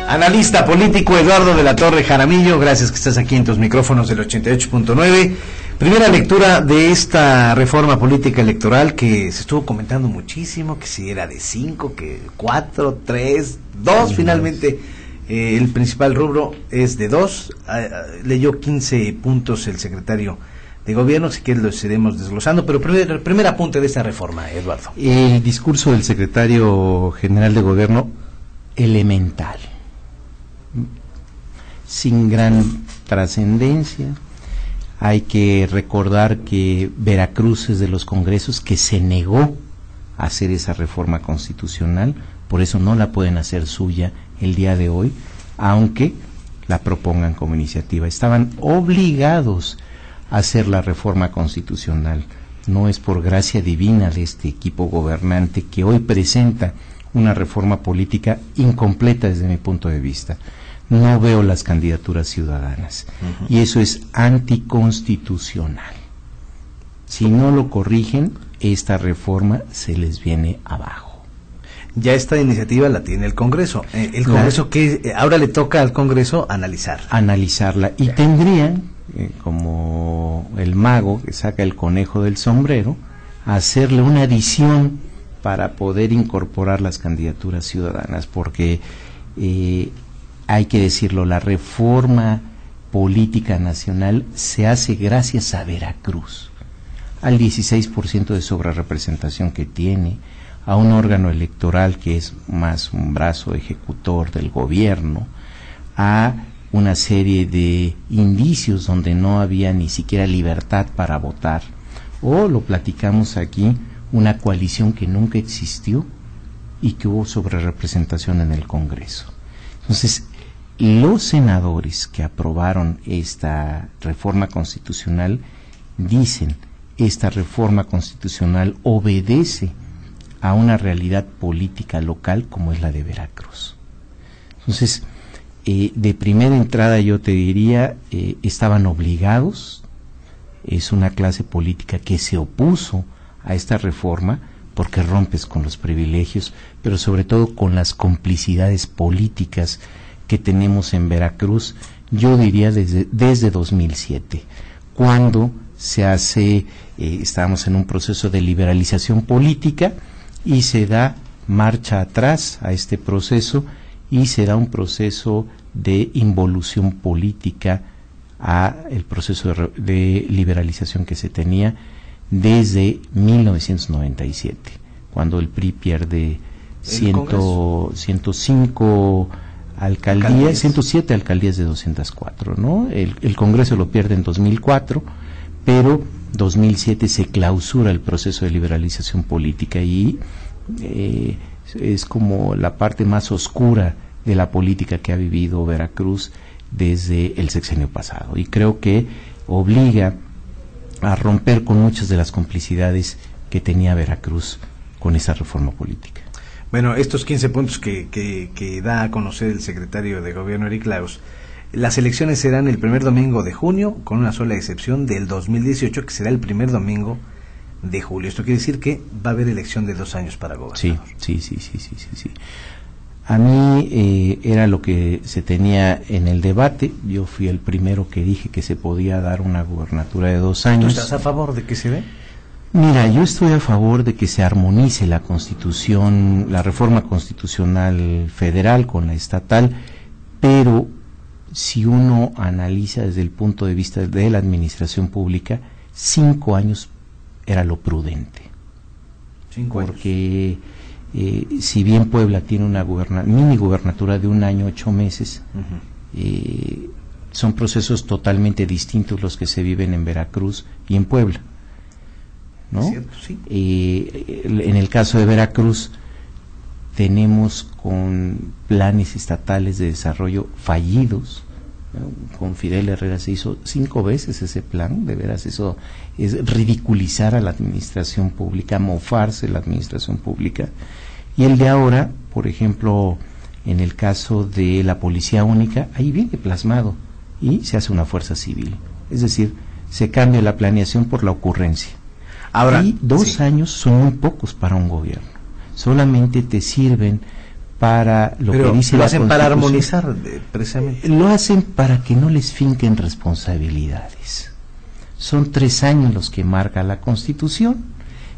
Analista político Eduardo de la Torre Jaramillo, gracias que estás aquí en tus micrófonos del 88.9. Primera lectura de esta reforma política electoral que se estuvo comentando muchísimo, que si era de 5, que 4, 3, 2 finalmente. El principal rubro es de 2. Leyó 15 puntos el secretario de Gobierno, si quieres los iremos desglosando, pero primer apunte de esta reforma, Eduardo. El discurso del secretario general de Gobierno, elemental, sin gran trascendencia. Hay que recordar que Veracruz es de los congresos que se negó a hacer esa reforma constitucional, por eso no la pueden hacer suya el día de hoy, aunque la propongan como iniciativa. Estaban obligados a hacer la reforma constitucional. No es por gracia divina de este equipo gobernante que hoy presenta una reforma política incompleta desde mi punto de vista. No veo las candidaturas ciudadanas y eso es anticonstitucional. Si no lo corrigen, esta reforma se les viene abajo. Ya esta iniciativa la tiene el Congreso. El Congreso que ahora le toca al Congreso analizarla y tendrían, como el mago que saca el conejo del sombrero, hacerle una adición para poder incorporar las candidaturas ciudadanas, porque hay que decirlo, la reforma política nacional se hace gracias a Veracruz, al 16% de sobrerepresentación que tiene, a un órgano electoral que es más un brazo ejecutor del gobierno, a una serie de indicios donde no había ni siquiera libertad para votar, o lo platicamos aquí, una coalición que nunca existió y que hubo sobrerepresentación en el Congreso. Entonces, los senadores que aprobaron esta reforma constitucional dicen, esta reforma constitucional obedece a una realidad política local como es la de Veracruz. Entonces, de primera entrada yo te diría, estaban obligados, es una clase política que se opuso a esta reforma porque rompes con los privilegios, pero sobre todo con las complicidades políticas que tenemos en Veracruz, yo diría desde 2007, cuando se hace, estábamos en un proceso de liberalización política y se da marcha atrás a este proceso y se da un proceso de involución política a el proceso de liberalización que se tenía desde 1997, cuando el PRI pierde 105 alcaldías, 107 alcaldías de 204, ¿no? El Congreso lo pierde en 2004, pero 2007 se clausura el proceso de liberalización política y es como la parte más oscura de la política que ha vivido Veracruz desde el sexenio pasado, y creo que obliga a romper con muchas de las complicidades que tenía Veracruz con esa reforma política. Bueno, estos 15 puntos que da a conocer el secretario de Gobierno, Eric Laus, las elecciones serán el primer domingo de junio, con una sola excepción del 2018, que será el primer domingo de julio. Esto quiere decir que va a haber elección de 2 años para gobernador. Sí. A mí era lo que se tenía en el debate. Yo fui el primero que dije que se podía dar una gubernatura de 2 años. ¿Tú estás a favor de que se dé? Mira, yo estoy a favor de que se armonice la Constitución, la reforma constitucional federal con la estatal, pero si uno analiza desde el punto de vista de la administración pública, 5 años era lo prudente. 5 años. Porque si bien Puebla tiene una mini gubernatura de 1 año, 8 meses, son procesos totalmente distintos los que se viven en Veracruz y en Puebla, ¿no? Cierto, sí. En el caso de Veracruz tenemos con planes estatales de desarrollo fallidos, ¿no? Con Fidel Herrera se hizo 5 veces ese plan, de veras eso es ridiculizar a la administración pública, mofarse la administración pública. Y el de ahora, por ejemplo, en el caso de la Policía Única, ahí viene plasmado y se hace una fuerza civil, es decir, se cambia la planeación por la ocurrencia. Ahora, y 2 años son muy pocos para un gobierno, solamente te sirven para lo pero que dice lo la hacen para Constitución. armonizar, precisamente. Lo hacen para que no les finquen responsabilidades. Son 3 años los que marca la Constitución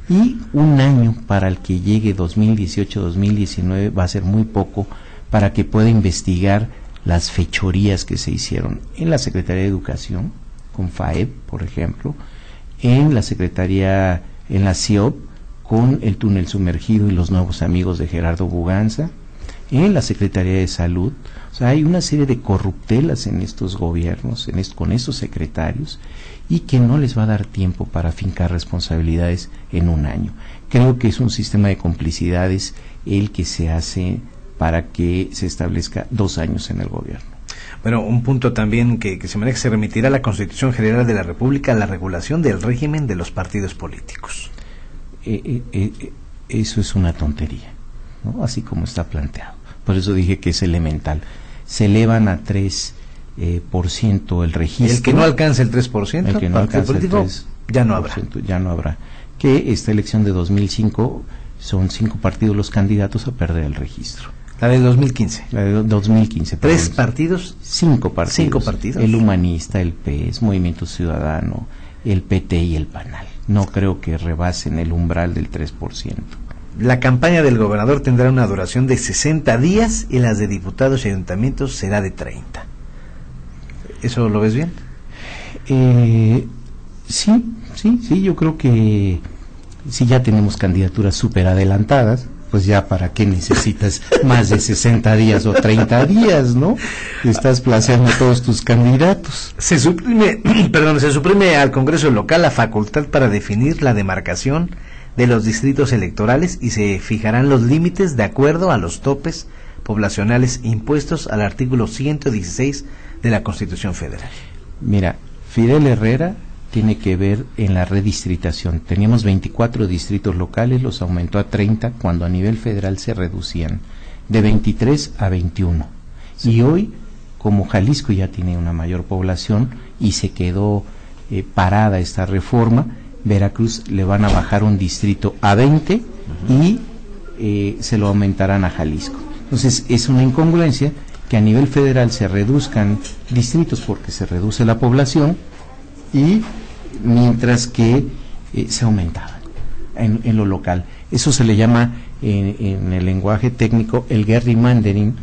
y 1 año para el que llegue 2018-2019 va a ser muy poco para que pueda investigar las fechorías que se hicieron en la Secretaría de Educación, con FAEP, por ejemplo, en la Secretaría, en la CIOP, con el túnel sumergido y los nuevos amigos de Gerardo Buganza, en la Secretaría de Salud. O sea, hay una serie de corruptelas en estos gobiernos, con estos secretarios, y que no les va a dar tiempo para fincar responsabilidades en 1 año. Creo que es un sistema de complicidades el que se hace para que se establezca 2 años en el gobierno. Bueno, un punto también que se maneja, se remitirá a la Constitución General de la República la regulación del régimen de los partidos políticos. Eso es una tontería, ¿no? Así como está planteado. Por eso dije que es elemental. Se elevan a 3% el registro. El que no alcance el 3%, el que no alcance el 3%, ya no habrá. Ya no habrá. Que esta elección de 2005 son 5 partidos los candidatos a perder el registro. La de 2015. La de 2015. 3 partidos. 5 partidos. 5 partidos. El Humanista, el PES, Movimiento Ciudadano, el PT y el PANAL. No creo que rebasen el umbral del 3%. La campaña del gobernador tendrá una duración de 60 días y las de diputados y ayuntamientos será de 30. ¿Eso lo ves bien? Sí, yo creo que si ya tenemos candidaturas súper adelantadas, pues ya para qué necesitas más de 60 días o 30 días, ¿no? Estás placeando todos tus candidatos. Se suprime al Congreso local la facultad para definir la demarcación de los distritos electorales y se fijarán los límites de acuerdo a los topes poblacionales impuestos al artículo 116 de la Constitución Federal. Mira, Fidel Herrera tiene que ver en la redistritación. Teníamos 24 distritos locales, los aumentó a 30 cuando a nivel federal se reducían de 23 a 21. Sí. Y hoy, como Jalisco ya tiene una mayor población y se quedó parada esta reforma, Veracruz le van a bajar un distrito a 20 y se lo aumentarán a Jalisco. Entonces es una incongruencia que a nivel federal se reduzcan distritos porque se reduce la población y mientras que se aumentaban en lo local. Eso se le llama en el lenguaje técnico el gerrymandering,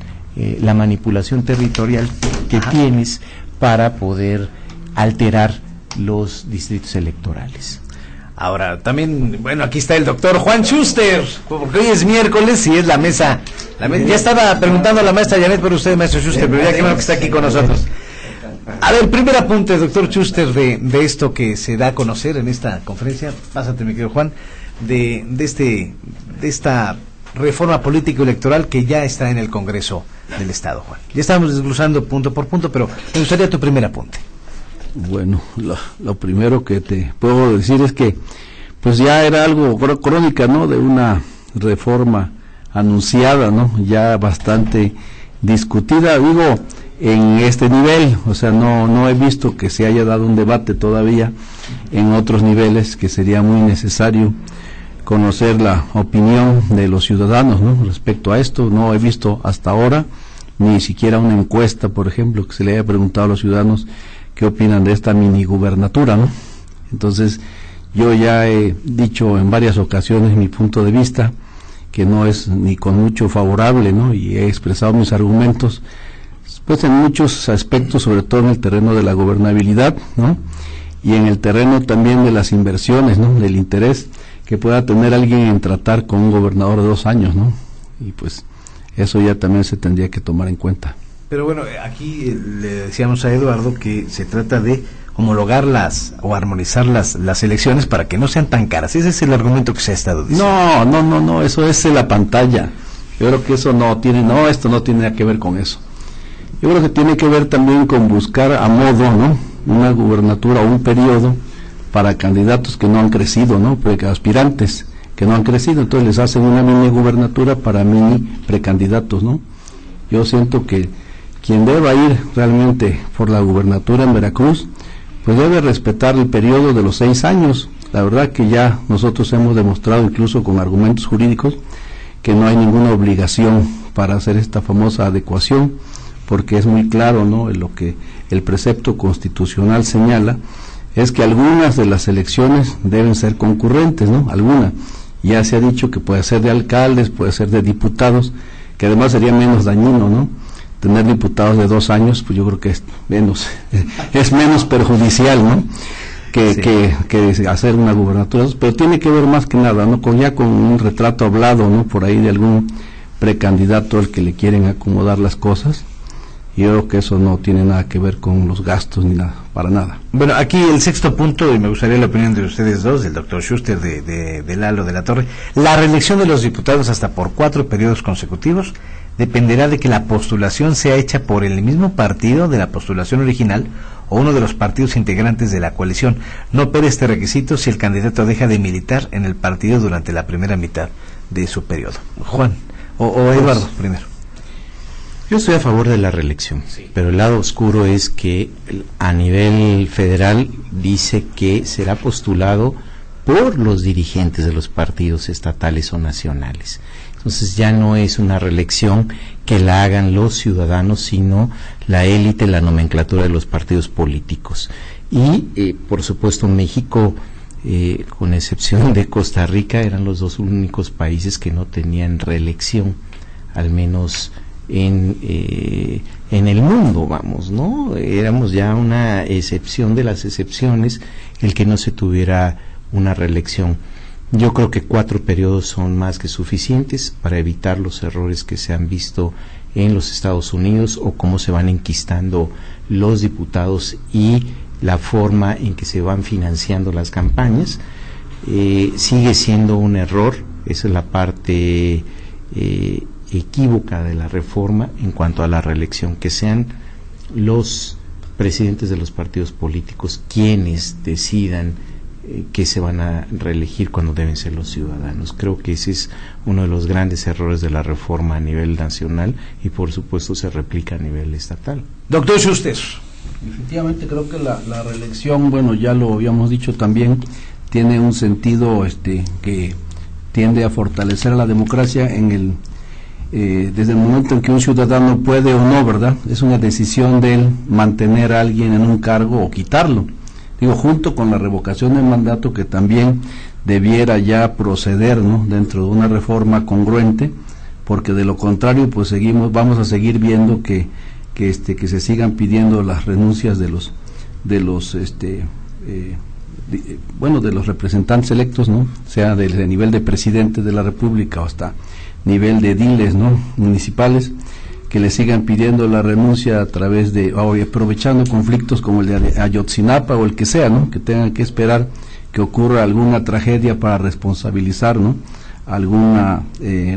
la manipulación territorial que tienes para poder alterar los distritos electorales. Ahora, también, bueno, aquí está el doctor Juan Schuster, porque hoy es miércoles y es la mesa. Ya estaba preguntando a la maestra Janet por usted, maestro Schuster, pero ya que bueno que está aquí con nosotros. A ver, primer apunte, doctor Schuster, de esto que se da a conocer en esta conferencia, pásate mi querido Juan, de esta reforma político-electoral que ya está en el Congreso del Estado, Juan. Ya estamos desglosando punto por punto, pero me gustaría tu primer apunte. Bueno, lo primero que te puedo decir es que pues ya era algo crónica, ¿no?, de una reforma anunciada, ¿no?, ya bastante discutida, digo, en este nivel, o sea, no he visto que se haya dado un debate todavía en otros niveles, que sería muy necesario conocer la opinión de los ciudadanos, ¿no?, respecto a esto. No he visto hasta ahora ni siquiera una encuesta, por ejemplo, que se le haya preguntado a los ciudadanos qué opinan de esta mini gubernatura, ¿no? Entonces, yo ya he dicho en varias ocasiones mi punto de vista, que no es ni con mucho favorable, ¿no?, y he expresado mis argumentos, pues en muchos aspectos, sobre todo en el terreno de la gobernabilidad, ¿no?, y en el terreno también de las inversiones, ¿no?, del interés que pueda tener alguien en tratar con un gobernador de 2 años, ¿no?, y pues eso ya también se tendría que tomar en cuenta. Pero bueno, aquí le decíamos a Eduardo que se trata de homologarlas o armonizar las elecciones para que no sean tan caras. Ese es el argumento que se ha estado diciendo. No, eso es la pantalla. Yo creo que eso esto no tiene nada que ver con eso. Yo creo que tiene que ver también con buscar a modo, ¿no?, una gubernatura o un periodo para candidatos que no han crecido, ¿no?, aspirantes que no han crecido, entonces les hacen una mini gubernatura para mini precandidatos, ¿no? Yo siento que quien deba ir realmente por la gubernatura en Veracruz, pues debe respetar el periodo de los 6 años. La verdad que ya nosotros hemos demostrado, incluso con argumentos jurídicos, que no hay ninguna obligación para hacer esta famosa adecuación, porque es muy claro, ¿no?, en lo que el precepto constitucional señala, es que algunas de las elecciones deben ser concurrentes, ¿no? Algunas. Ya se ha dicho que puede ser de alcaldes, puede ser de diputados, que además sería menos dañino, ¿no? Tener diputados de 2 años, pues yo creo que es menos perjudicial, ¿no?, que hacer una gubernatura, pero tiene que ver más que nada, ¿no?, con un retrato hablado, ¿no?, por ahí de algún precandidato al que le quieren acomodar las cosas. Y yo creo que eso no tiene nada que ver con los gastos ni nada, para nada. Bueno, aquí el sexto punto, y me gustaría la opinión de ustedes dos, del doctor Schuster, de Lalo de la Torre. La reelección de los diputados hasta por 4 periodos consecutivos dependerá de que la postulación sea hecha por el mismo partido de la postulación original o uno de los partidos integrantes de la coalición. No opera este requisito si el candidato deja de militar en el partido durante la primera mitad de su periodo. Juan, o Eduardo, primero. Yo estoy a favor de la reelección, sí, pero el lado oscuro es que a nivel federal dice que será postulado por los dirigentes de los partidos estatales o nacionales. Entonces ya no es una reelección que la hagan los ciudadanos, sino la élite, la nomenclatura de los partidos políticos. Y por supuesto México, con excepción de Costa Rica, eran los 2 únicos países que no tenían reelección, al menos en el mundo, vamos, ¿no? Éramos ya una excepción de las excepciones el que no se tuviera una reelección. Yo creo que 4 periodos son más que suficientes para evitar los errores que se han visto en los Estados Unidos, o cómo se van enquistando los diputados y la forma en que se van financiando las campañas. Sigue siendo un error, esa es la parte equívoca de la reforma en cuanto a la reelección, que sean los presidentes de los partidos políticos quienes decidan que se van a reelegir cuando deben ser los ciudadanos. Creo que ese es uno de los grandes errores de la reforma a nivel nacional, y por supuesto se replica a nivel estatal. Doctor Schuster. Efectivamente, creo que la reelección, bueno, ya lo habíamos dicho también, tiene un sentido que tiende a fortalecer a la democracia desde el momento en que un ciudadano puede o no, ¿verdad? Es una decisión de él mantener a alguien en un cargo o quitarlo. Digo, junto con la revocación del mandato, que también debiera ya proceder, ¿no?, dentro de una reforma congruente, porque de lo contrario pues vamos a seguir viendo que se sigan pidiendo las renuncias de los representantes electos, ¿no?, sea de nivel de presidente de la República o hasta nivel de ediles, ¿no?, municipales, que le sigan pidiendo la renuncia a través de, aprovechando conflictos como el de Ayotzinapa o el que sea, ¿no?, que tengan que esperar que ocurra alguna tragedia para responsabilizar, ¿no?, alguna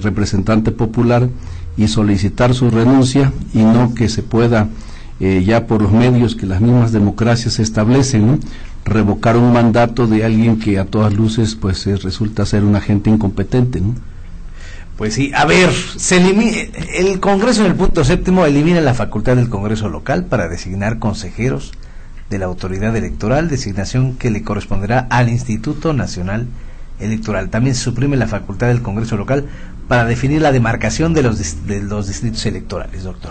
representante popular y solicitar su renuncia, y no que se pueda ya por los medios que las mismas democracias establecen, ¿no?, revocar un mandato de alguien que a todas luces pues resulta ser un agente incompetente, ¿no? Pues sí, a ver, el Congreso en el punto 7 elimina la facultad del Congreso local para designar consejeros de la autoridad electoral, designación que le corresponderá al Instituto Nacional Electoral. También se suprime la facultad del Congreso local para definir la demarcación de los distritos electorales, doctor.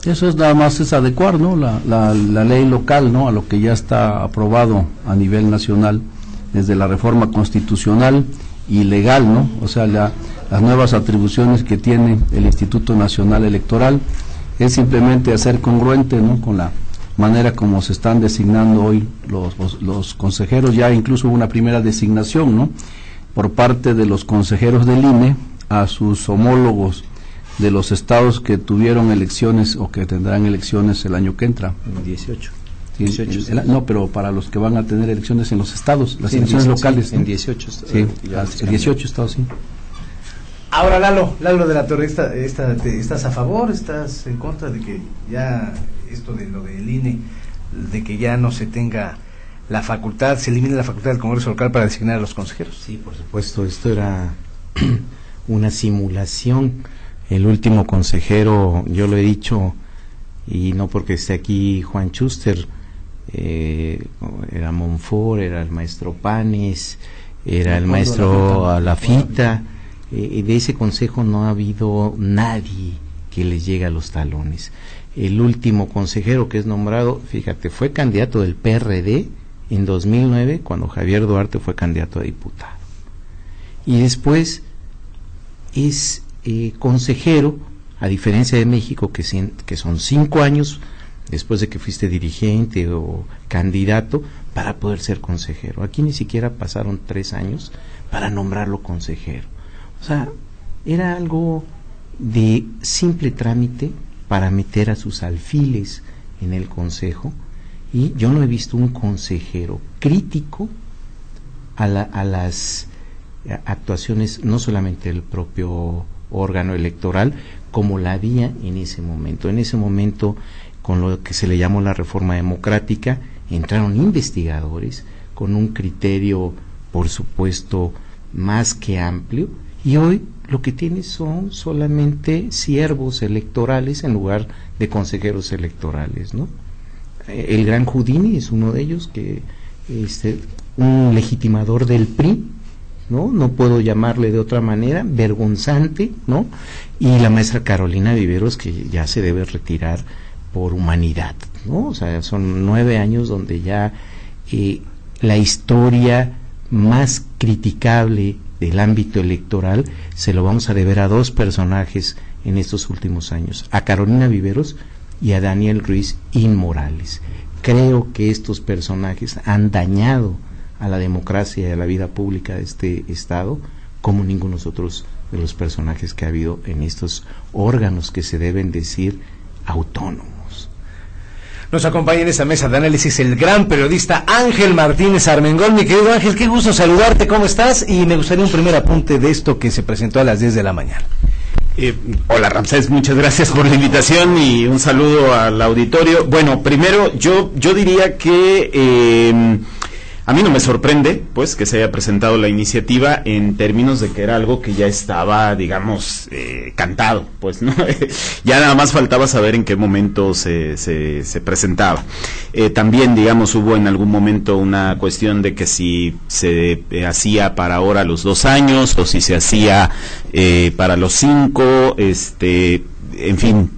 Eso es nada más, es adecuar, ¿no?, la ley local, ¿no?, a lo que ya está aprobado a nivel nacional desde la reforma constitucional y legal, ¿no? O sea, las nuevas atribuciones que tiene el Instituto Nacional Electoral es simplemente hacer congruente, ¿no?, con la manera como se están designando hoy los consejeros. Ya incluso hubo una primera designación, ¿no?, por parte de los consejeros del INE a sus homólogos de los estados que tuvieron elecciones o que tendrán elecciones el año que entra. 18. No, pero para los que van a tener elecciones en los estados, las elecciones locales. En 18 estados. Sí, en 18 estados, sí. Ahora, Lalo de la Torre, ¿estás a favor, estás en contra de que ya esto de lo del INE, de que ya no se tenga la facultad, se elimine la facultad del Congreso local para designar a los consejeros? Sí, por supuesto, esto era una simulación. El último consejero, yo lo he dicho, y no porque esté aquí Juan Schuster, era Monfort, era el maestro Panes, era el maestro Alafita. De ese consejo no ha habido nadie que les llega a los talones. El último consejero que es nombrado, fíjate, fue candidato del PRD en 2009, cuando Javier Duarte fue candidato a diputado. Y después es consejero, a diferencia de México, que son 5 años después de que fuiste dirigente o candidato para poder ser consejero. Aquí ni siquiera pasaron 3 años para nombrarlo consejero. O sea, era algo de simple trámite para meter a sus alfiles en el consejo, y yo no he visto un consejero crítico a las actuaciones, no solamente del propio órgano electoral, como la había en ese momento. En ese momento, con lo que se le llamó la reforma democrática, entraron investigadores con un criterio, por supuesto, más que amplio, y hoy lo que tienes son solamente siervos electorales en lugar de consejeros electorales, ¿no? El gran Houdini es uno de ellos, que un legitimador del PRI, no puedo llamarle de otra manera, vergonzante, ¿no? Y la maestra Carolina Viveros, que ya se debe retirar por humanidad, ¿no? O sea, son 9 años donde ya la historia más criticable del ámbito electoral se lo vamos a deber a 2 personajes en estos últimos años, a Carolina Viveros y a Daniel Ruiz Inmorales. Creo que estos personajes han dañado a la democracia y a la vida pública de este Estado como ningunos otros de los personajes que ha habido en estos órganos que se deben decir autónomos. Nos acompaña en esta mesa de análisis el gran periodista Ángel Martínez Armengol. Mi querido Ángel, qué gusto saludarte, ¿cómo estás? Y me gustaría un primer apunte de esto que se presentó a las 10 de la mañana. Hola Ramsés, muchas gracias por la invitación y un saludo al auditorio. Bueno, primero yo diría que a mí no me sorprende, pues, que se haya presentado la iniciativa en términos de que era algo que ya estaba, digamos, cantado, pues, ¿no? Ya nada más faltaba saber en qué momento se presentaba. También, digamos, hubo en algún momento una cuestión de que si se hacía para ahora los 2 años o si se hacía para los 5, en fin.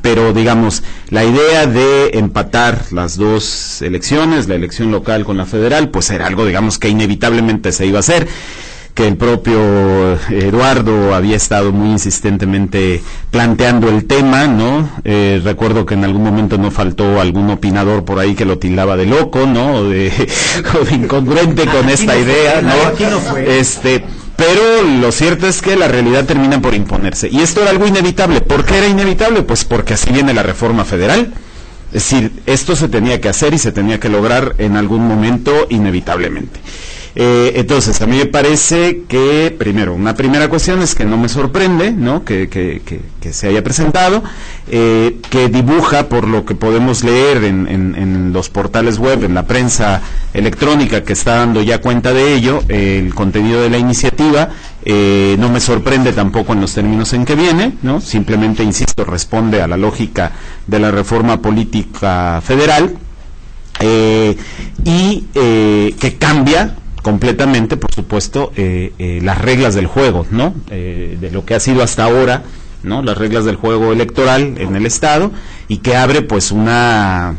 Pero digamos, la idea de empatar las 2 elecciones, la elección local con la federal, pues era algo, digamos, que inevitablemente se iba a hacer, que el propio Eduardo había estado muy insistentemente planteando el tema, ¿no? Recuerdo que en algún momento no faltó algún opinador por ahí que lo tildaba de loco, ¿no? O de incongruente con esta idea, ¿no? Aquí no fue. Pero lo cierto es que la realidad termina por imponerse. Y esto era algo inevitable. ¿Por qué era inevitable? Pues porque así viene la reforma federal. Es decir, esto se tenía que hacer y se tenía que lograr en algún momento inevitablemente. Entonces, a mí me parece que, primero, una primera cuestión es que no me sorprende, ¿no?, que se haya presentado, que dibuja, por lo que podemos leer en los portales web, en la prensa electrónica que está dando ya cuenta de ello, el contenido de la iniciativa. No me sorprende tampoco en los términos en que viene, ¿no? Simplemente, insisto, responde a la lógica de la reforma política federal, y que cambia completamente, por supuesto, las reglas del juego, ¿no? De lo que ha sido hasta ahora, ¿no? Las reglas del juego electoral en el Estado, y que abre pues una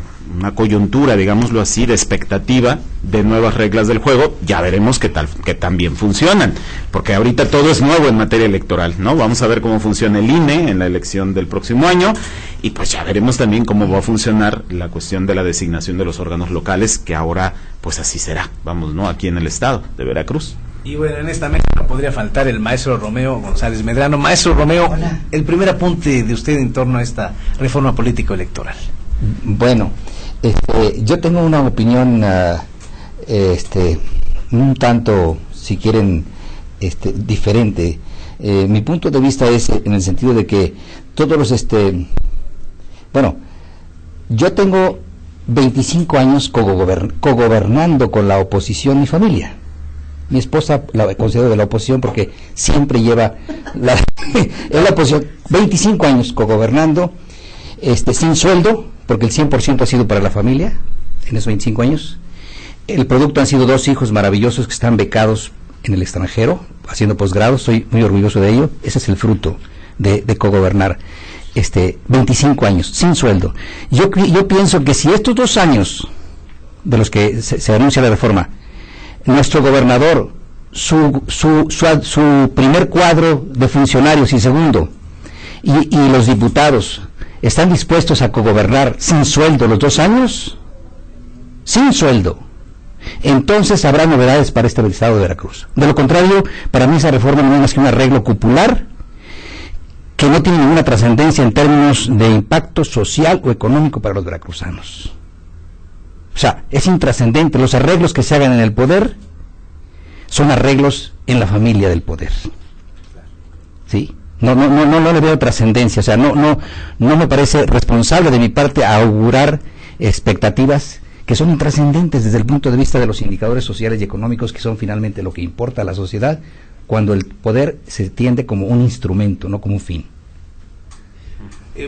coyuntura, digámoslo así, de expectativa de nuevas reglas del juego. Ya veremos qué también funcionan, porque ahorita todo es nuevo en materia electoral, ¿no? Vamos a ver cómo funciona el INE en la elección del próximo año, y pues ya veremos también cómo va a funcionar la cuestión de la designación de los órganos locales, que ahora pues así será, vamos, ¿no?, aquí en el Estado de Veracruz. Y bueno, en esta mesa no podría faltar el maestro Romeo González Medrano. Maestro Romeo, hola. El primer apunte de usted en torno a esta reforma político-electoral. Bueno, yo tengo una opinión un tanto, si quieren, diferente. Mi punto de vista es en el sentido de que todos los yo tengo 25 años cogobernando con la oposición y familia. Mi esposa la considero de la oposición porque siempre lleva en la oposición. 25 años cogobernando, sin sueldo, porque el 100% ha sido para la familia en esos 25 años. El producto han sido 2 hijos maravillosos que están becados en el extranjero, haciendo posgrado. Estoy muy orgulloso de ello. Ese es el fruto de cogobernar. 25 años sin sueldo. Yo pienso que si estos 2 años de los que se anuncia la reforma, nuestro gobernador, su primer cuadro de funcionarios y segundo, y los diputados están dispuestos a cogobernar sin sueldo los 2 años, sin sueldo, entonces habrá novedades para este estado de Veracruz. De lo contrario, para mí esa reforma no es más que un arreglo cupular que no tiene ninguna trascendencia en términos de impacto social o económico para los veracruzanos. O sea, es intrascendente. Los arreglos que se hagan en el poder son arreglos en la familia del poder. ¿Sí? No le veo trascendencia. O sea, no me parece responsable de mi parte augurar expectativas que son intrascendentes desde el punto de vista de los indicadores sociales y económicos, que son finalmente lo que importa a la sociedad, cuando el poder se tiende como un instrumento, no como un fin.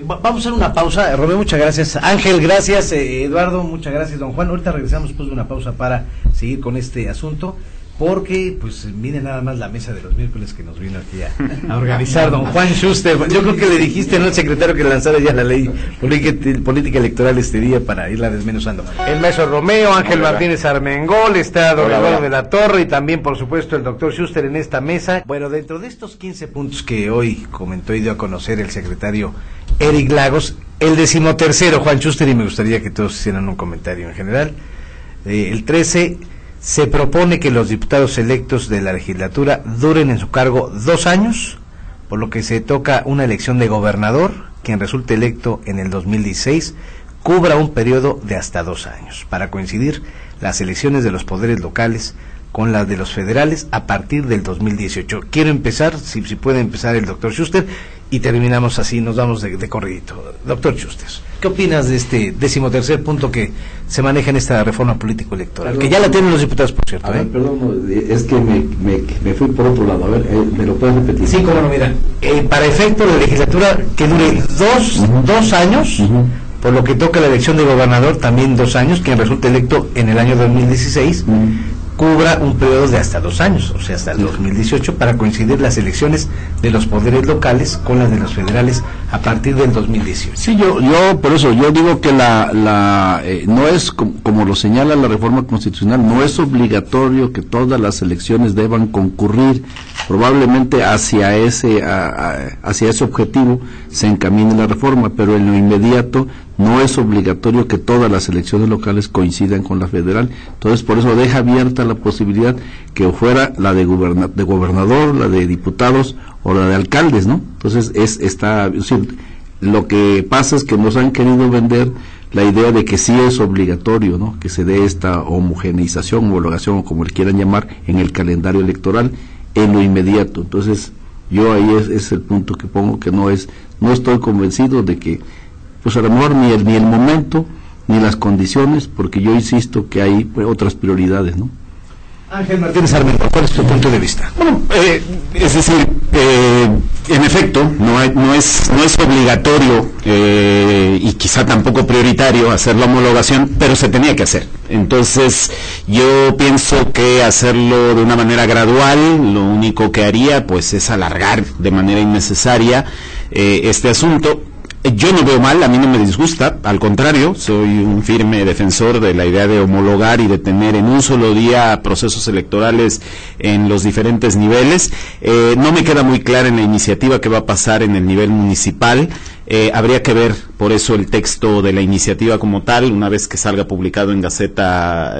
Vamos a hacer una pausa. Romeo, muchas gracias. Ángel, gracias. Eduardo, muchas gracias. Don Juan, ahorita regresamos después de una pausa para seguir con este asunto, porque pues viene nada más la mesa de los miércoles que nos vino aquí a organizar don Juan Schuster. Yo creo que le dijiste, ¿no?, al secretario que lanzara ya la ley política electoral este día para irla desmenuzando. El maestro Romeo, Ángel Martínez Armengol, está don Eduardo de la Torre y también, por supuesto, el doctor Schuster en esta mesa. Bueno, dentro de estos 15 puntos que hoy comentó y dio a conocer el secretario Eric Lagos, el 13º, Juan Schuster, y me gustaría que todos hicieran un comentario en general. El 13, se propone que los diputados electos de la legislatura duren en su cargo 2 años, por lo que se toca una elección de gobernador, quien resulte electo en el 2016, cubra un periodo de hasta 2 años, para coincidir las elecciones de los poderes locales con las de los federales a partir del 2018. Quiero empezar, si puede empezar el doctor Schuster, y terminamos así, nos vamos de corridito. Doctor Schuster, ¿qué opinas de este 13º punto que se maneja en esta reforma político-electoral? Que ya la tienen los diputados, por cierto. Perdón, es que me fui por otro lado. A ver, ¿me lo puedes repetir? Sí, cómo no, mira. Para efecto, la legislatura que dure 2 años, por lo que toca la elección de gobernador, también 2 años, quien resulte electo en el año 2016, cubra un periodo de hasta 2 años, o sea, hasta el 2018, para coincidir las elecciones de los poderes locales con las de los federales a partir del 2018. Sí, yo por eso yo digo que no es como lo señala la reforma constitucional, no es obligatorio que todas las elecciones deban concurrir. Probablemente hacia ese objetivo se encamine la reforma, pero en lo inmediato no es obligatorio que todas las elecciones locales coincidan con la federal. Entonces, por eso deja abierta la posibilidad que fuera la de gobernador, la de diputados o la de alcaldes, ¿no? Entonces, lo que pasa es que nos han querido vender la idea de que sí es obligatorio, ¿no?, que se dé esta homogeneización, homologación, o como le quieran llamar, en el calendario electoral en lo inmediato. Entonces, yo ahí es el punto que pongo, que no estoy convencido de que, pues a lo mejor ni el momento ni las condiciones, porque yo insisto que hay otras prioridades, ¿no? Ángel Martínez Armengol, ¿cuál es tu punto de vista? Bueno, es decir, en efecto, no es obligatorio y quizá tampoco prioritario hacer la homologación, pero se tenía que hacer. Entonces, yo pienso que hacerlo de una manera gradual, lo único que haría, pues, es alargar de manera innecesaria este asunto. Yo no veo mal, a mí no me disgusta, al contrario, soy un firme defensor de la idea de homologar y de tener en un solo día procesos electorales en los diferentes niveles. No me queda muy clara en la iniciativa qué va a pasar en el nivel municipal. Habría que ver, por eso, el texto de la iniciativa como tal, una vez que salga publicado en Gaceta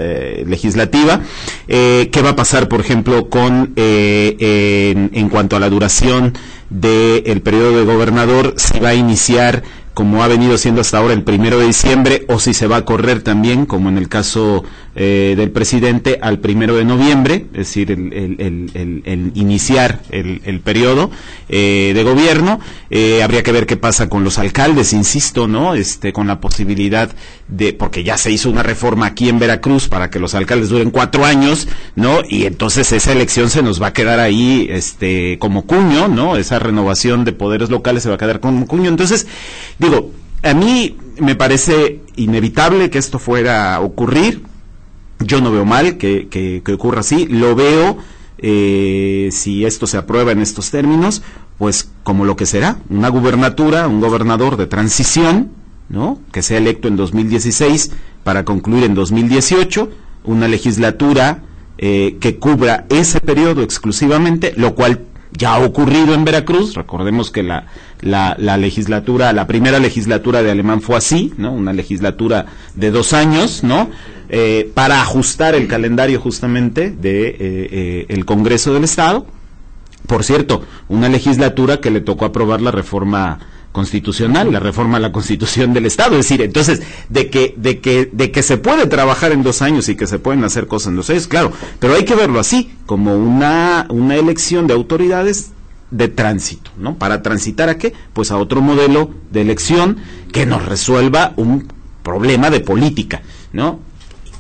Legislativa. ¿Qué va a pasar, por ejemplo, en cuanto a la duración del periodo de gobernador? Si va a iniciar, como ha venido siendo hasta ahora, el 1 de diciembre, o si se va a correr también, como en el caso del presidente, al 1 de noviembre, es decir, el iniciar el periodo de gobierno. Habría que ver qué pasa con los alcaldes, insisto, ¿no? Con la posibilidad de, porque ya se hizo una reforma aquí en Veracruz para que los alcaldes duren 4 años, ¿no? Y entonces esa elección se nos va a quedar ahí, como cuño, ¿no? Esa renovación de poderes locales se va a quedar como cuño. Entonces, digo, a mí me parece inevitable que esto fuera a ocurrir. Yo no veo mal que ocurra así. Lo veo, si esto se aprueba en estos términos, pues como lo que será, una gubernatura, un gobernador de transición, ¿no?, que sea electo en 2016 para concluir en 2018, una legislatura que cubra ese periodo exclusivamente, lo cual ya ha ocurrido en Veracruz. Recordemos que la legislatura, la primera legislatura de Alemán fue así, ¿no?, una legislatura de 2 años, ¿no?, para ajustar el calendario justamente de el Congreso del Estado. Por cierto, una legislatura que le tocó aprobar la reforma constitucional, la reforma a la Constitución del Estado. Es decir, entonces, de que se puede trabajar en 2 años y que se pueden hacer cosas en 2 años, claro, pero hay que verlo así, como una elección de autoridades de tránsito, ¿no? ¿Para transitar a qué? Pues a otro modelo de elección que nos resuelva un problema de política, ¿no?,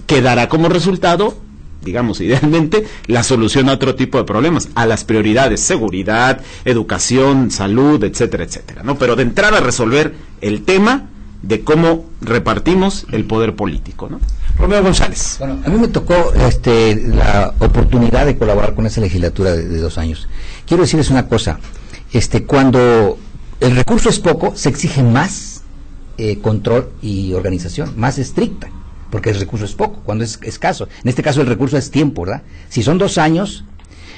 que dará como resultado, digamos, idealmente, la solución a otro tipo de problemas, a las prioridades: seguridad, educación, salud, etcétera, etcétera, ¿no? Pero de entrada a resolver el tema de cómo repartimos el poder político, ¿no? Romeo González. Bueno, a mí me tocó la oportunidad de colaborar con esa legislatura de 2 años. Quiero decirles una cosa, cuando el recurso es poco, se exige más control y organización, más estricta, porque el recurso es poco, cuando es escaso. En este caso el recurso es tiempo, ¿verdad? Si son 2 años,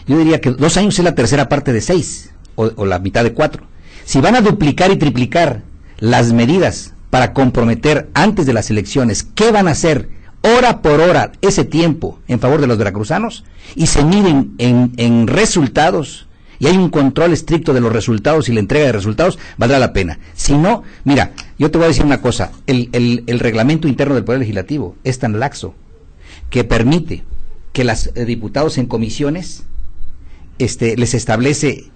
yo diría que 2 años es la tercera parte de 6, o la mitad de 4. Si van a duplicar y triplicar las medidas para comprometer antes de las elecciones, ¿qué van a hacer hora por hora ese tiempo en favor de los veracruzanos? Y se miden en resultados, y hay un control estricto de los resultados y la entrega de resultados, valdrá la pena. Si no, mira, yo te voy a decir una cosa, el reglamento interno del Poder Legislativo es tan laxo que permite que los diputados en comisiones les establece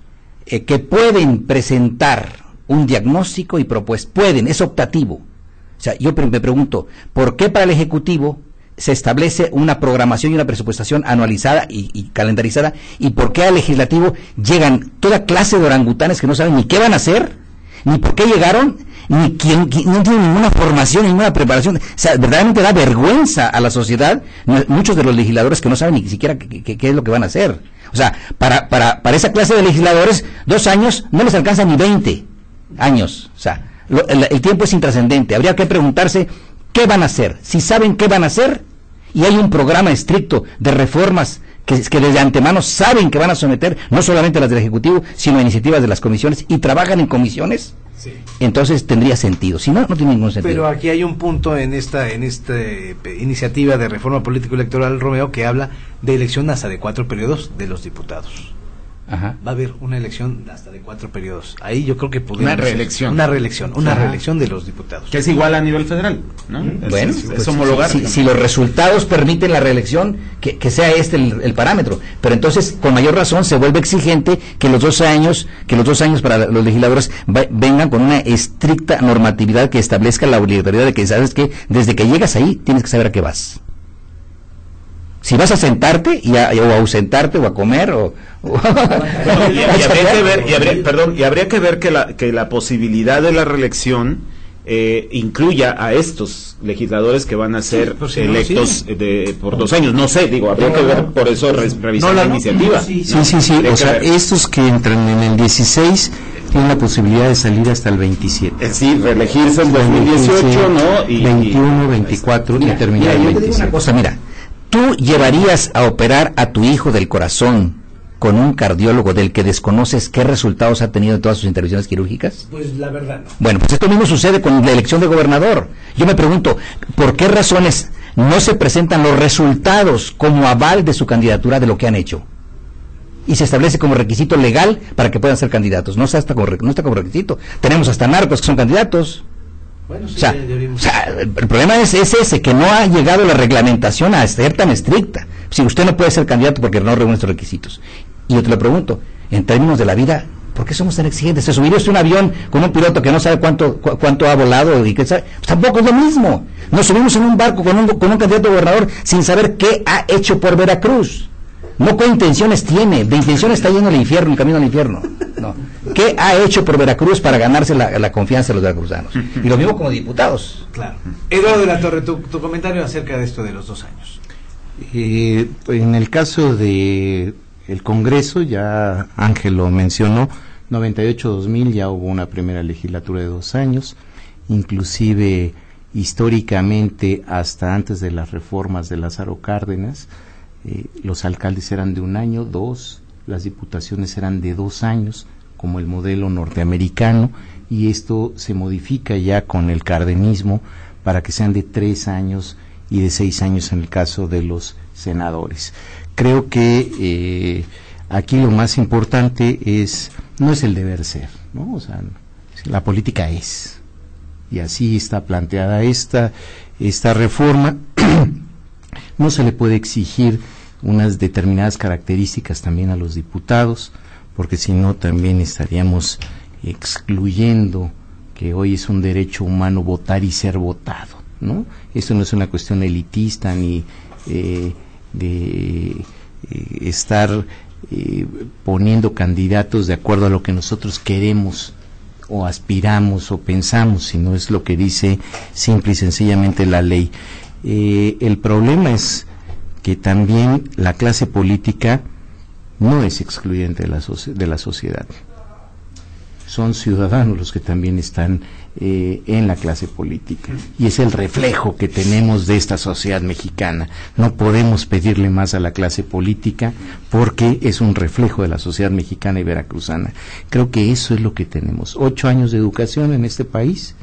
que pueden presentar un diagnóstico y propuestas, pueden, es optativo. O sea, yo me pregunto, ¿por qué para el Ejecutivo se establece una programación y una presupuestación anualizada y calendarizada, y por qué al Legislativo llegan toda clase de orangutanes que no saben ni qué van a hacer, ni por qué llegaron, ni quién no tienen ninguna formación, ninguna preparación? O sea, verdaderamente da vergüenza a la sociedad, muchos de los legisladores que no saben ni siquiera qué es lo que van a hacer. O sea, para esa clase de legisladores, 2 años no les alcanza ni 20 años. O sea, el tiempo es intrascendente. Habría que preguntarse qué van a hacer. Si saben qué van a hacer y hay un programa estricto de reformas que desde antemano saben que van a someter, no solamente las del Ejecutivo, sino a iniciativas de las comisiones, y trabajan en comisiones, sí, entonces tendría sentido. Si no, no tiene ningún sentido. Pero aquí hay un punto en esta iniciativa de reforma político-electoral, Romeo, que habla de elección hasta de 4 periodos de los diputados. Ajá. Va a haber una elección hasta de 4 periodos. Ahí yo creo que podemos... Una reelección de los diputados. Que es igual a nivel federal, ¿no? Bueno, es homologar. Si los resultados permiten la reelección, que sea el parámetro. Pero entonces, con mayor razón, se vuelve exigente que los 2 años para los legisladores vengan con una estricta normatividad que establezca la obligatoriedad de que, sabes que desde que llegas ahí, tienes que saber a qué vas. Si vas a sentarte o a ausentarte o a comer habría que ver que la posibilidad de la reelección incluya a estos legisladores que van a ser electos por 2 años. No sé, habría que ver, por eso revisar la iniciativa. Sí. O sea, estos que entran en el 16 tienen la posibilidad de salir hasta el 27. Es decir, reelegirse en 2018, ¿no? Y 21, 24 y terminar el 27. Yo te digo una cosa, mira. ¿Tú llevarías a operar a tu hijo del corazón con un cardiólogo del que desconoces qué resultados ha tenido en todas sus intervenciones quirúrgicas? Pues la verdad no. Bueno, pues esto mismo sucede con la elección de gobernador. Yo me pregunto, ¿por qué razones no se presentan los resultados como aval de su candidatura de lo que han hecho? Y se establece como requisito legal para que puedan ser candidatos. No está como requisito. Tenemos hasta narcos que son candidatos. Bueno, sí, el problema es ese, que no ha llegado la reglamentación a ser tan estricta. Si usted no puede ser candidato porque no reúne estos requisitos. Y yo te lo pregunto, en términos de la vida, ¿por qué somos tan exigentes? ¿Se subiría usted un avión con un piloto que no sabe cuánto ha volado y qué sabe? Pues tampoco es lo mismo. Nos subimos en un barco con un candidato a gobernador sin saber qué ha hecho por Veracruz. No qué intenciones tiene, de intenciones está yendo al infierno, el camino al infierno. No. ¿Qué ha hecho por Veracruz para ganarse la confianza de los veracruzanos? Y lo mismo como diputados. Claro. Eduardo de la Torre, tu comentario acerca de esto de los 2 años. En el caso de el Congreso, ya Ángel lo mencionó, 98-2000 ya hubo una primera legislatura de 2 años, inclusive históricamente hasta antes de las reformas de Lázaro Cárdenas, los alcaldes eran de 1 año, 2, las diputaciones eran de 2 años, como el modelo norteamericano, y esto se modifica ya con el cardenismo para que sean de 3 años y de 6 años en el caso de los senadores. Creo que aquí lo más importante no es el deber ser, ¿no? O sea, la política es, y así está planteada esta reforma. No se le puede exigir unas determinadas características también a los diputados, porque si no también estaríamos excluyendo que hoy es un derecho humano votar y ser votado, ¿no? Esto no es una cuestión elitista ni de estar poniendo candidatos de acuerdo a lo que nosotros queremos o aspiramos o pensamos, sino es lo que dice simple y sencillamente la ley. El problema es que también la clase política no es excluyente de la sociedad. Son ciudadanos los que también están en la clase política, y es el reflejo que tenemos de esta sociedad mexicana. No podemos pedirle más a la clase política porque es un reflejo de la sociedad mexicana y veracruzana. Creo que eso es lo que tenemos. 8 años de educación en este país,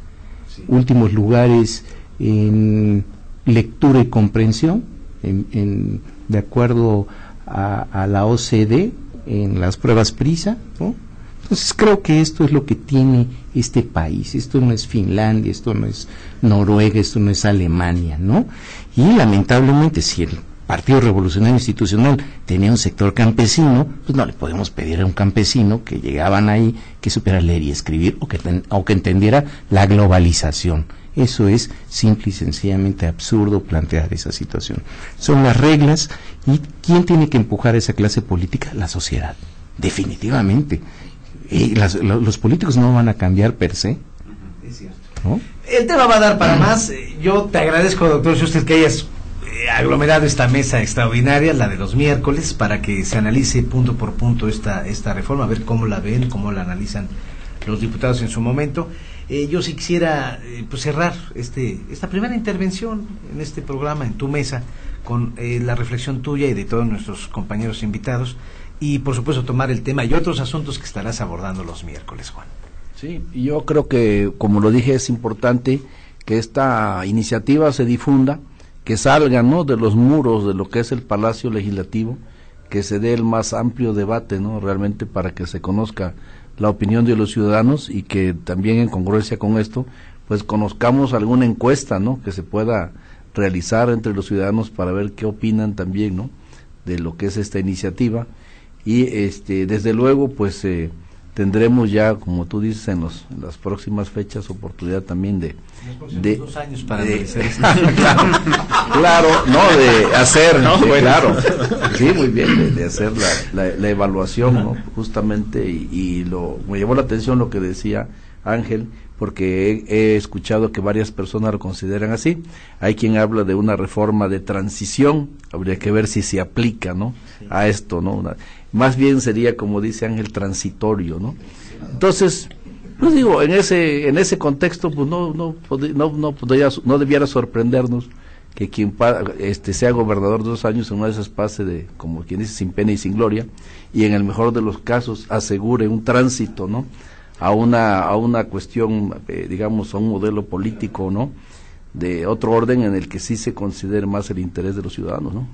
últimos lugares en lectura y comprensión, de acuerdo a la OCDE en las pruebas PISA, ¿no? Entonces creo que esto es lo que tiene este país. Esto no es Finlandia, esto no es Noruega, esto no es Alemania, ¿no? Y lamentablemente, si el Partido Revolucionario Institucional tenía un sector campesino, pues no le podemos pedir a un campesino que llegaban ahí que supiera leer y escribir o que entendiera la globalización. Eso es simple y sencillamente absurdo plantear esa situación. Son las reglas, y ¿quién tiene que empujar a esa clase política? La sociedad, definitivamente. Y los políticos no van a cambiar per se. Es cierto, ¿no? El tema va a dar para más. Yo te agradezco, doctor Schuster, que hayas aglomerado esta mesa extraordinaria, la de los miércoles, para que se analice punto por punto esta reforma, a ver cómo la ven, cómo la analizan los diputados en su momento. Yo sí quisiera pues cerrar esta primera intervención en este programa, en tu mesa, con la reflexión tuya y de todos nuestros compañeros invitados, y por supuesto tomar el tema y otros asuntos que estarás abordando los miércoles, Juan. Sí, yo creo que, como lo dije, es importante que esta iniciativa se difunda, que salga, ¿no?, de los muros de lo que es el Palacio Legislativo, que se dé el más amplio debate, ¿no?, realmente, para que se conozca la opinión de los ciudadanos, y que también, en congruencia con esto, pues conozcamos alguna encuesta, ¿no?, que se pueda realizar entre los ciudadanos para ver qué opinan también, ¿no?, de lo que es esta iniciativa. Y desde luego pues tendremos ya, como tú dices, en las próximas fechas oportunidad también de 2 años para analizar claro, no, de hacer, ¿no? Sí, claro, sí, muy bien, de hacer la evaluación, ¿no?, justamente, y me llamó la atención lo que decía Ángel, porque he escuchado que varias personas lo consideran así. Hay quien habla de una reforma de transición, habría que ver si se aplica, ¿no?, sí, a esto, ¿no? Más bien sería, como dice Ángel, transitorio, ¿no? Entonces, pues digo, en ese contexto, pues no debiera sorprendernos que quien sea gobernador 2 años, en una de esas pase de, como quien dice, sin pena y sin gloria, y en el mejor de los casos asegure un tránsito, ¿no?, a una cuestión, digamos, a un modelo político, ¿no?, de otro orden, en el que sí se considere más el interés de los ciudadanos, ¿no?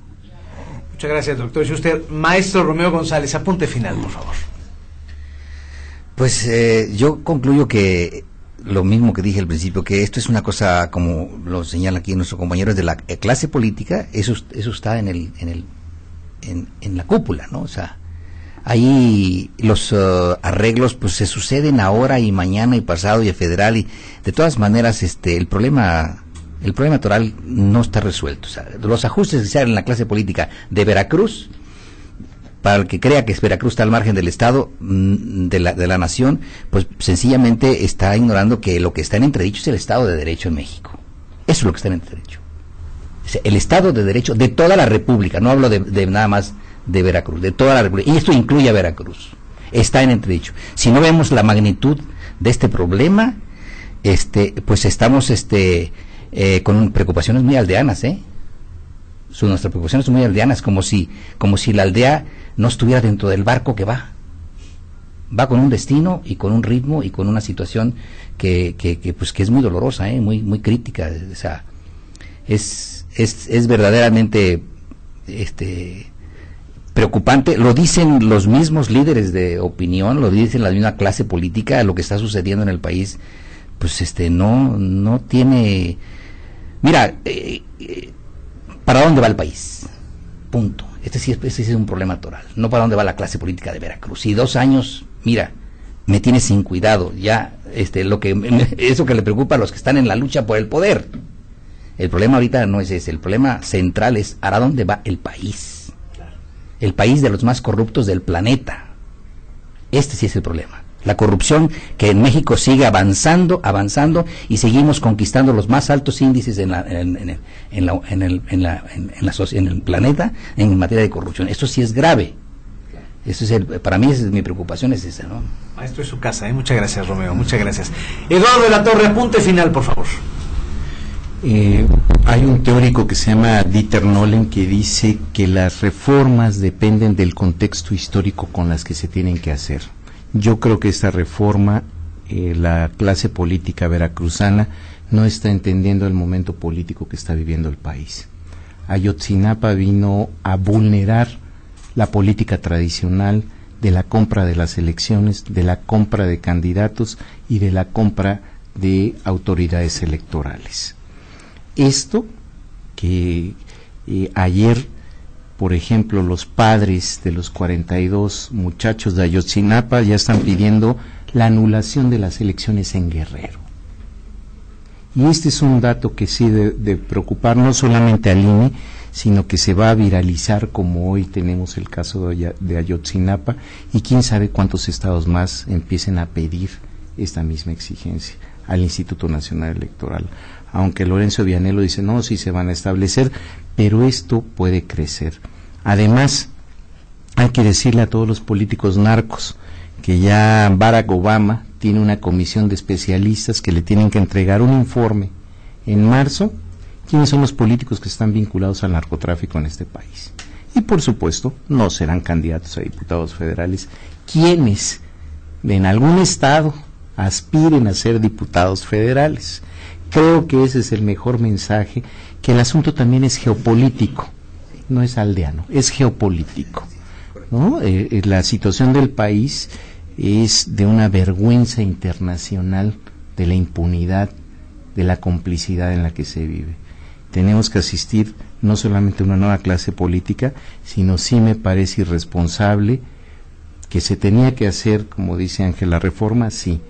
Muchas gracias, doctor Schuster. Maestro Romeo González, apunte final, por favor. Pues yo concluyo que lo mismo que dije al principio, que esto es una cosa, como lo señala aquí nuestro compañero, de la clase política. Eso está en la cúpula, ¿no? O sea, ahí los arreglos pues se suceden ahora y mañana y pasado y a federal, y de todas maneras el problema electoral no está resuelto. O sea, los ajustes que se hagan en la clase política de Veracruz, para el que crea que Veracruz está al margen del Estado, de la nación, pues sencillamente está ignorando que lo que está en entredicho es el Estado de Derecho en México. Eso es lo que está en entredicho. O sea, el Estado de Derecho de toda la República, no hablo de nada más de Veracruz, de toda la República, y esto incluye a Veracruz. está en entredicho. Si no vemos la magnitud de este problema, pues estamos con preocupaciones muy aldeanas, nuestras preocupaciones son muy aldeanas, como si la aldea no estuviera dentro del barco que va con un destino y con un ritmo y con una situación que es muy dolorosa, muy crítica. O sea, es verdaderamente preocupante. Lo dicen los mismos líderes de opinión, lo dicen la misma clase política. Lo que está sucediendo en el país, pues no tiene. Mira, ¿para dónde va el país? Punto. Este sí es un problema toral. No para dónde va la clase política de Veracruz. Y 2 años, mira, me tiene sin cuidado. Ya, eso que le preocupa a los que están en la lucha por el poder. El problema ahorita no es ese. El problema central es ¿a dónde va el país? El país de los más corruptos del planeta. Este sí es el problema. La corrupción que en México sigue avanzando y seguimos conquistando los más altos índices en el planeta en materia de corrupción. Esto sí es grave. Para mí mi preocupación es esa, ¿no? Maestro, es su casa, Muchas gracias, Romeo, muchas gracias. Eduardo de la Torre, apunte final, por favor. Hay un teórico que se llama Dieter Nolen que dice que las reformas dependen del contexto histórico con las que se tienen que hacer. Yo creo que esta reforma, la clase política veracruzana no está entendiendo el momento político que está viviendo el país. Ayotzinapa vino a vulnerar la política tradicional de la compra de las elecciones, de la compra de candidatos y de la compra de autoridades electorales. Esto que ayer, por ejemplo, los padres de los 42 muchachos de Ayotzinapa ya están pidiendo la anulación de las elecciones en Guerrero. Y este es un dato que sí de preocupar no solamente al INE, sino que se va a viralizar, como hoy tenemos el caso de Ayotzinapa, y quién sabe cuántos estados más empiecen a pedir esta misma exigencia al Instituto Nacional Electoral. Aunque Lorenzo Vianello dice, no, sí se van a establecer, pero esto puede crecer. Además, hay que decirle a todos los políticos narcos que ya Barack Obama tiene una comisión de especialistas que le tienen que entregar un informe en marzo, quiénes son los políticos que están vinculados al narcotráfico en este país. Y por supuesto, no serán candidatos a diputados federales quienes en algún estado aspiren a ser diputados federales. Creo que ese es el mejor mensaje, que el asunto también es geopolítico, no es aldeano, es geopolítico, ¿no? La situación del país es de una vergüenza internacional, de la impunidad, de la complicidad en la que se vive. Tenemos que asistir no solamente a una nueva clase política, sino sí me parece irresponsable que se tenía que hacer, como dice Ángel, la reforma, sí,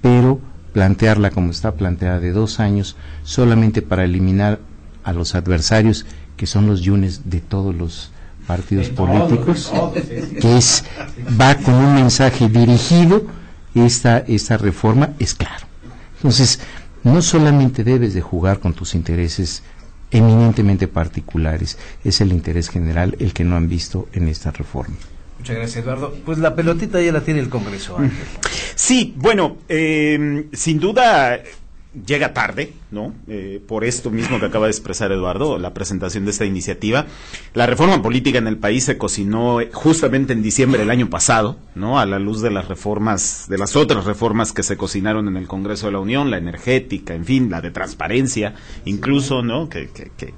pero plantearla como está planteada de 2 años solamente para eliminar a los adversarios que son los yunes de todos los partidos políticos, que va con un mensaje dirigido, esta reforma es claro. Entonces, no solamente debes de jugar con tus intereses eminentemente particulares, es el interés general el que no han visto en esta reforma. Muchas gracias, Eduardo. Pues la pelotita ya la tiene el Congreso, Ángel. Sí, bueno, sin duda llega tarde, ¿no? Por esto mismo que acaba de expresar Eduardo, la presentación de esta iniciativa. La reforma política en el país se cocinó justamente en diciembre del año pasado, ¿no? A la luz de las reformas, de las otras reformas que se cocinaron en el Congreso de la Unión, la energética, en fin, la de transparencia, incluso, ¿no? Que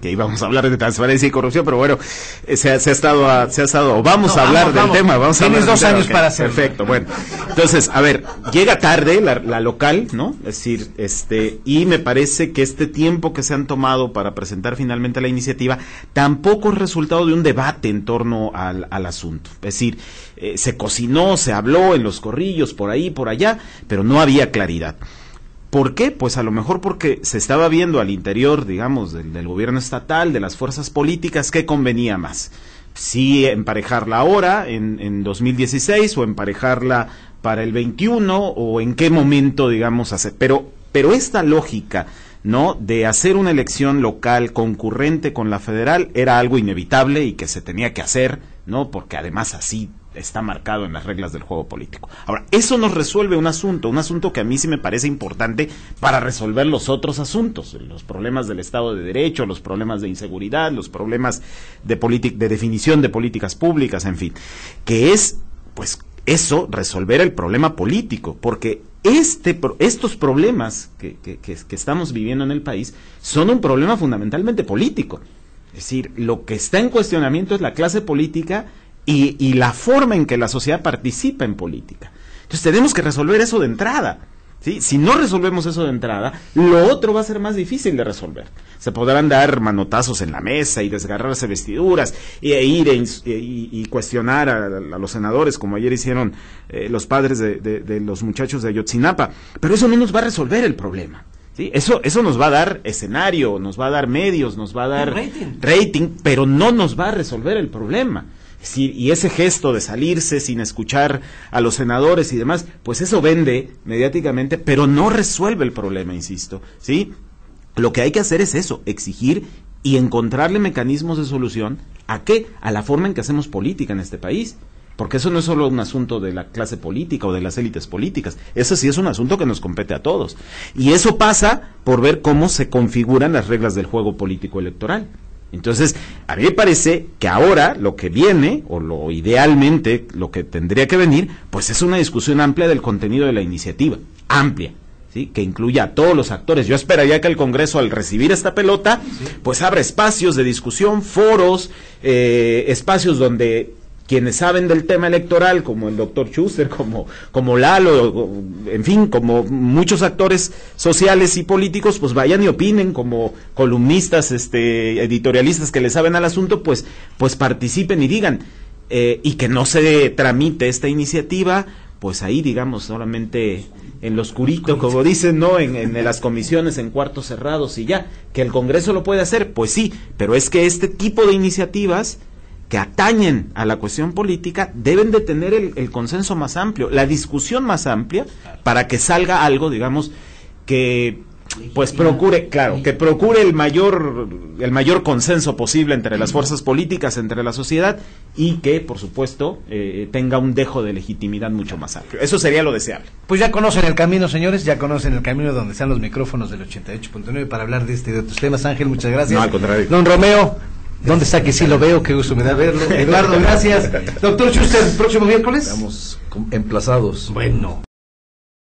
íbamos a hablar de transparencia y corrupción, pero bueno, se ha estado, o vamos a hablar del tema, vamos a hablar. Tienes 2 años para hacerlo. Perfecto, bueno. Entonces, a ver, llega tarde la local, ¿no? Es decir, y me parece que este tiempo que se han tomado para presentar finalmente la iniciativa tampoco es resultado de un debate en torno al asunto. Es decir, se cocinó, se habló en los corrillos, por ahí, por allá, pero no había claridad. ¿Por qué? Pues a lo mejor porque se estaba viendo al interior, digamos, del gobierno estatal, de las fuerzas políticas, qué convenía más. Si emparejarla ahora, en 2016, o emparejarla para el 21, o en qué momento, digamos, hacer. Pero esta lógica, ¿no?, de hacer una elección local concurrente con la federal era algo inevitable y que se tenía que hacer, ¿no?, porque además así está marcado en las reglas del juego político. Ahora, eso nos resuelve un asunto que a mí sí me parece importante para resolver los otros asuntos, los problemas del Estado de Derecho, los problemas de inseguridad, los problemas de definición de políticas públicas, en fin, que es, pues, eso, resolver el problema político, porque estos problemas que estamos viviendo en el país son un problema fundamentalmente político. Es decir, lo que está en cuestionamiento es la clase política y la forma en que la sociedad participa en política. Entonces tenemos que resolver eso de entrada, ¿sí? Si no resolvemos eso de entrada, lo otro va a ser más difícil de resolver. Se podrán dar manotazos en la mesa y desgarrarse vestiduras e ir y cuestionar a los senadores, como ayer hicieron los padres de los muchachos de Ayotzinapa, pero eso no nos va a resolver el problema. ¿Sí? Eso nos va a dar escenario, nos va a dar medios, nos va a dar rating, pero no nos va a resolver el problema. Sí, y ese gesto de salirse sin escuchar a los senadores y demás, pues eso vende mediáticamente, pero no resuelve el problema, insisto, ¿sí? Lo que hay que hacer es eso, exigir y encontrarle mecanismos de solución ¿a qué? A la forma en que hacemos política en este país. Porque eso no es solo un asunto de la clase política o de las élites políticas, eso sí es un asunto que nos compete a todos. Y eso pasa por ver cómo se configuran las reglas del juego político electoral. Entonces, a mí me parece que ahora lo que viene, o lo idealmente lo que tendría que venir, pues es una discusión amplia del contenido de la iniciativa, amplia, ¿sí? Que incluya a todos los actores. Yo esperaría que el Congreso, al recibir esta pelota, pues abra espacios de discusión, foros, espacios donde quienes saben del tema electoral, como el doctor Schuster, como Lalo, en fin, como muchos actores sociales y políticos, pues vayan y opinen, como columnistas, editorialistas que le saben al asunto, pues participen y digan, y que no se tramite esta iniciativa, pues ahí, digamos, solamente en lo oscurito, como dicen, ¿no? En las comisiones, en cuartos cerrados y ya. Que el Congreso lo puede hacer, pues sí, pero es que este tipo de iniciativas que atañen a la cuestión política deben de tener el consenso más amplio, la discusión más amplia, para que salga algo, digamos, que pues procure el mayor consenso posible entre las fuerzas políticas, entre la sociedad, y que, por supuesto, tenga un dejo de legitimidad mucho más amplio. Eso sería lo deseable. Pues ya conocen el camino, señores, ya conocen el camino donde están los micrófonos del 88.9 para hablar de este y de otros temas. Ángel, muchas gracias. No, al contrario. Don Romeo, ¿dónde está? Que sí lo veo, qué gusto me da verlo. Eduardo, gracias. Doctor Schuster, ¿próximo miércoles? Estamos emplazados. Bueno.